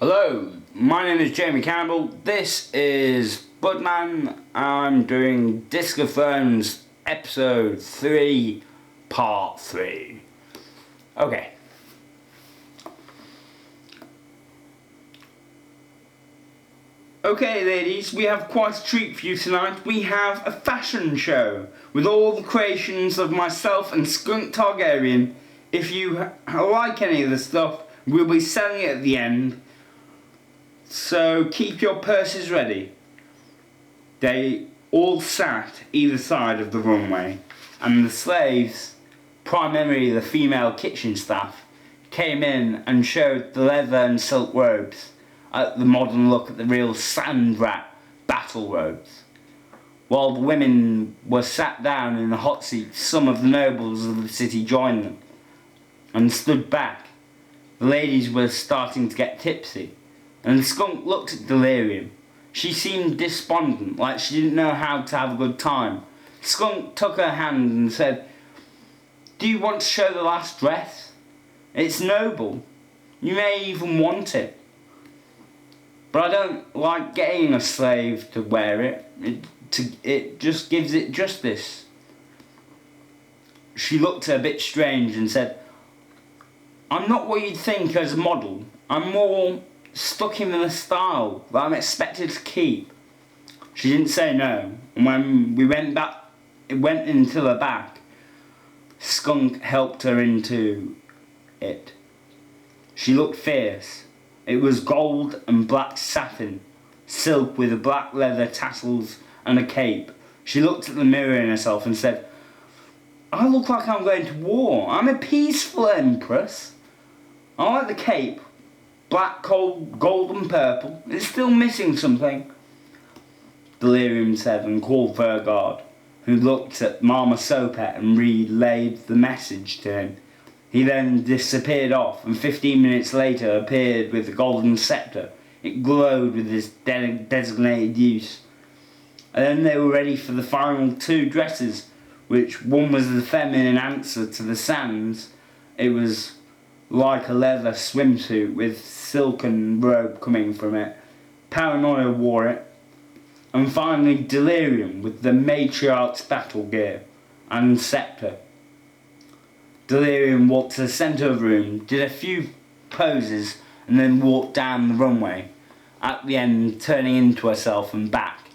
Hello, my name is Jamie Campbell. This is Budman. I'm doing Disc of Thrones Episode 3, Part 3. Okay. Okay, ladies, we have quite a treat for you tonight. We have a fashion show with all the creations of myself and Skunk Targaryen. If you like any of the stuff, we'll be selling it at the end. So keep your purses ready. They all sat either side of the runway, and the slaves, primarily the female kitchen staff, came in and showed the leather and silk robes at the modern look at the real sand rat battle robes. While the women were sat down in the hot seats, some of the nobles of the city joined them and stood back. The ladies were starting to get tipsy, and the skunk looked at Delirium. She seemed despondent, like she didn't know how to have a good time. Skunk took her hand and said, "Do you want to show the last dress? It's noble. You may even want it. But I don't like getting a slave to wear it. It just gives it justice." She looked a bit strange and said, "I'm not what you'd think as a model. I'm more stuck in the style that I'm expected to keep." She didn't say no, and when we went into the back, Skunk helped her into it. She looked fierce. It was gold and black satin, silk with black leather tassels and a cape. She looked at the mirror in herself and said, "I look like I'm going to war. I'm a peaceful empress. I like the cape. Black, gold and purple. It's still missing something." Delirium said and called for her guard, who looked at Mama Sopet and relayed the message to him. He then disappeared off, and 15 minutes later appeared with the golden scepter. It glowed with his designated use. And then they were ready for the final two dresses, which one was the feminine answer to the sands. It was like a leather swimsuit with silken robe coming from it. Paranoia wore it. And finally Delirium with the matriarch's battle gear and scepter. Delirium walked to the centre of the room, did a few poses, and then walked down the runway, at the end turning into herself and back.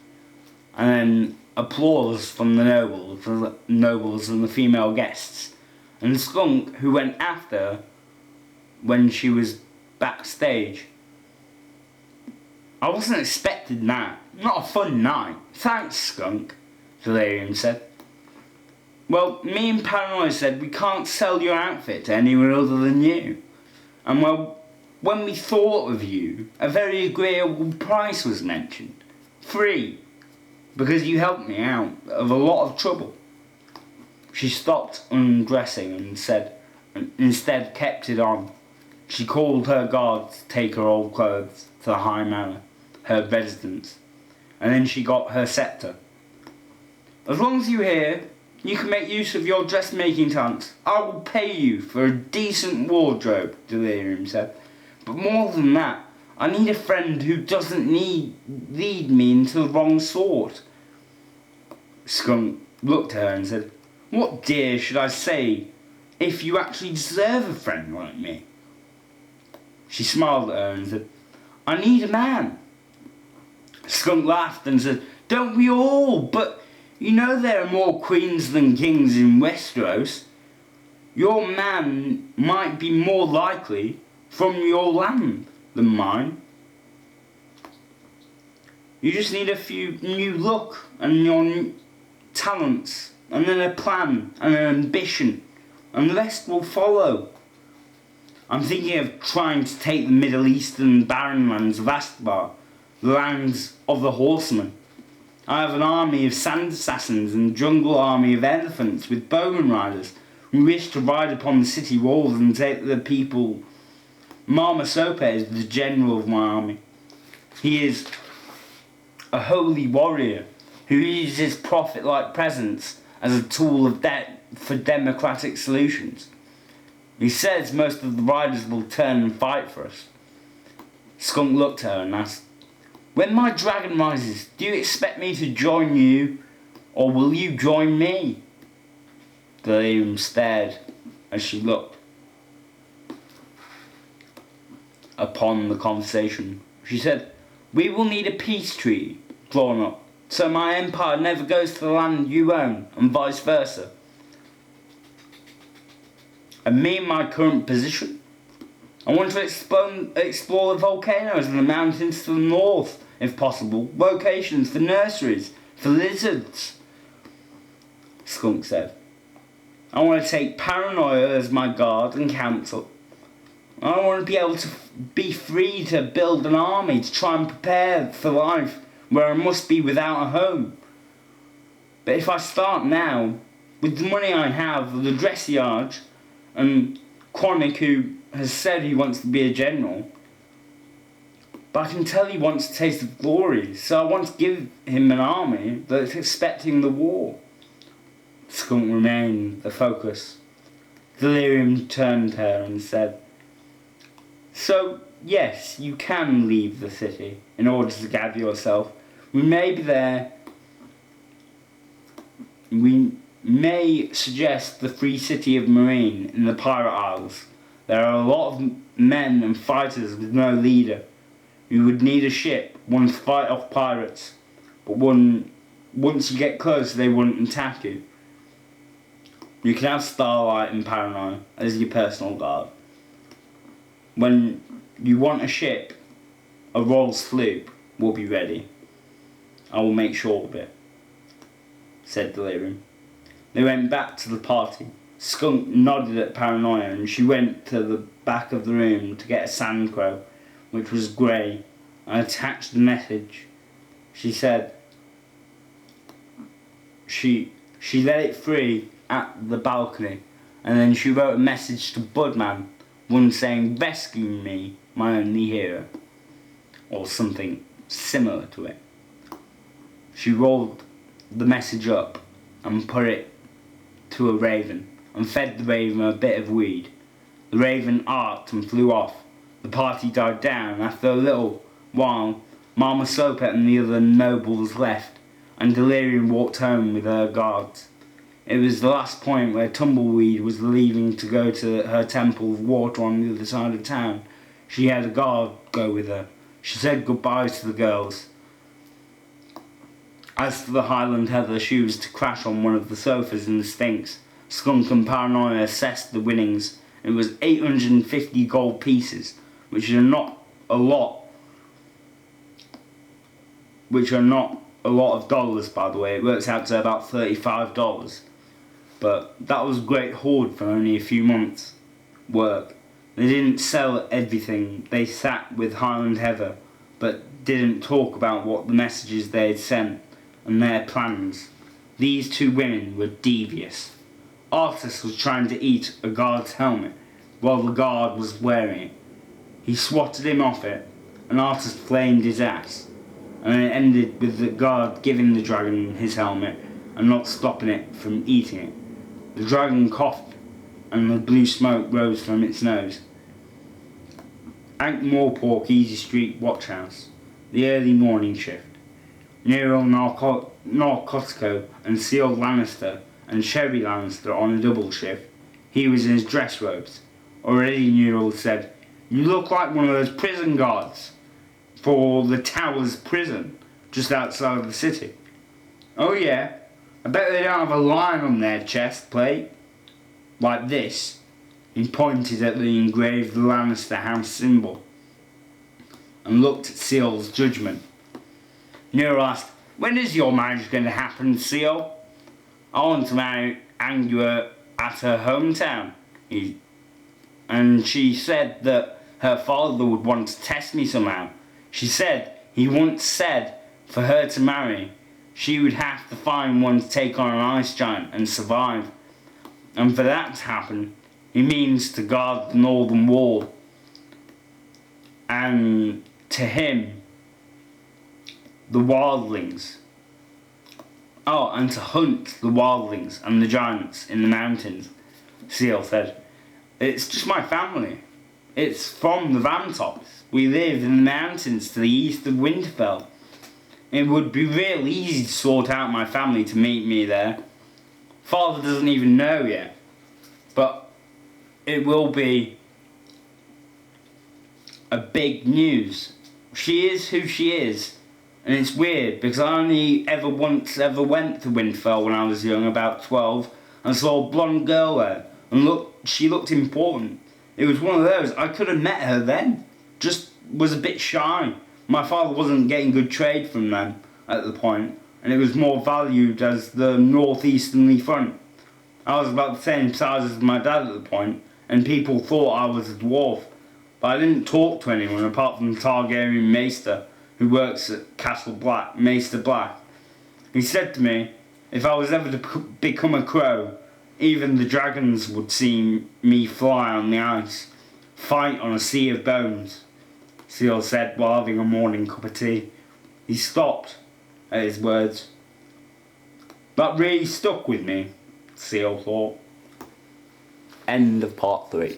And then applause from the nobles and the female guests. And Skunk, who went after her when she was backstage. "I wasn't expecting that. Not a fun night. Thanks, Skunk," Delirium said. "Well, me and Paranoia said we can't sell your outfit to anyone other than you. And well, when we thought of you, a very agreeable price was mentioned. 3. Because you helped me out of a lot of trouble." She stopped undressing and instead kept it on. She called her guard to take her old clothes to the High Manor, her residence, and then she got her scepter. "As long as you're here, you can make use of your dressmaking talents. I will pay you for a decent wardrobe," Delirium said. "But more than that, I need a friend who doesn't lead me into the wrong sort." Skunk looked at her and said, "What dear should I say if you actually deserve a friend like me?" She smiled at her and said, "I need a man." Skunk laughed and said, "Don't we all? But you know there are more queens than kings in Westeros. Your man might be more likely from your land than mine. You just need a few new look and your talents, and then a plan and an ambition, and the rest will follow. I'm thinking of trying to take the Middle Eastern barren lands of Askbar, the lands of the horsemen. I have an army of sand assassins and a jungle army of elephants with bowman riders who wish to ride upon the city walls and take the people. Mama Sopet is the general of my army. He is a holy warrior who uses prophet-like presence as a tool for democratic solutions. He says most of the riders will turn and fight for us. Skunk looked at her and asked, "When my dragon rises, do you expect me to join you, or will you join me?" Delirium stared as she looked upon the conversation. She said, "We will need a peace treaty drawn up, so my empire never goes to the land you own, and vice versa. And me in my current position, I want to explore the volcanoes and the mountains to the north, if possible, locations for nurseries, for lizards," Skunk said. "I want to take paranoia as my guard and counsel. I want to be able to be free to build an army to try and prepare for life where I must be without a home. But if I start now, with the money I have, the dressage, and Quonic, who has said he wants to be a general, but I can tell he wants a taste of glory, so I want to give him an army that's expecting the war." Skunk remained the focus. Delirium turned to her and said, "So, yes, you can leave the city in order to gather yourself. We may be there. We may suggest the free city of Marine in the Pirate Isles. There are a lot of men and fighters with no leader. You would need a ship, one to fight off pirates, but once you get close they wouldn't attack you. You can have Starlight and Paranoia as your personal guard. When you want a ship, a Royal sloop will be ready. I will make sure of it," said Delirium. They went back to the party. Skunk nodded at Paranoia and she went to the back of the room to get a sandcrow, which was grey, and attached the message. She said she let it free at the balcony, and then she wrote a message to Budman, one saying, "Rescue me, my only hero," or something similar to it. She rolled the message up and put it to a raven, and fed the raven a bit of weed. The raven arced and flew off. The party died down. After a little while, Mama Sopet and the other nobles left, and Delirium walked home with her guards. It was the last point where Tumbleweed was leaving to go to her temple of water on the other side of town. She had a guard go with her. She said goodbye to the girls. As for the Highland Heather, she was to crash on one of the sofas in the Sphinx. Skunk and Paranoia assessed the winnings. It was 850 gold pieces, which are not a lot of dollars, by the way. It works out to about $35. But that was a great hoard for only a few months' work. They didn't sell everything. They sat with Highland Heather, but didn't talk about what the messages they had sent and their plans. These two women were devious. Artus was trying to eat a guard's helmet while the guard was wearing it. He swatted him off it, and Artus flamed his ass, and it ended with the guard giving the dragon his helmet and not stopping it from eating it. The dragon coughed, and the blue smoke rose from its nose. Ankh-Morpork, Easy Street Watchhouse. The early morning shift. Nero Narcotico and Seal Lannister and Sherry Lannister on a double shift. He was in his dress robes. Already Nero said, "You look like one of those prison guards for the Towers prison just outside of the city." "Oh yeah, I bet they don't have a line on their chest plate like this." He pointed at the engraved Lannister house symbol and looked at Seal's judgment. Nero asked, "When is your marriage going to happen, Seal?" "I want to marry Angua at her hometown." And she said that her father would want to test me somehow. She said he once said for her to marry, she would have to find one to take on an ice giant and survive. And for that to happen, he means to guard the northern wall. And to him, the wildlings. Oh, and to hunt the wildlings and the giants in the mountains, Seal said. "It's just my family." It's from the Ramtops. We live in the mountains to the east of Winterfell. It would be real easy to sort out my family to meet me there. Father doesn't even know yet, but it will be a big news. She is who she is, and it's weird because I only went to Winterfell when I was young, about 12, and saw a blonde girl there, and she looked important. It was one of those, I could have met her then, just was a bit shy. My father wasn't getting good trade from them at the point, and it was more valued as the northeasterly front. I was about the same size as my dad at the point, and people thought I was a dwarf. But I didn't talk to anyone apart from the Targaryen Maester, who works at Castle Black, Maester Black. He said to me, if I was ever to become a crow, even the dragons would see me fly on the ice, fight on a sea of bones, Seal said while having a morning cup of tea. He stopped at his words. That really stuck with me, Seal thought. End of part 3.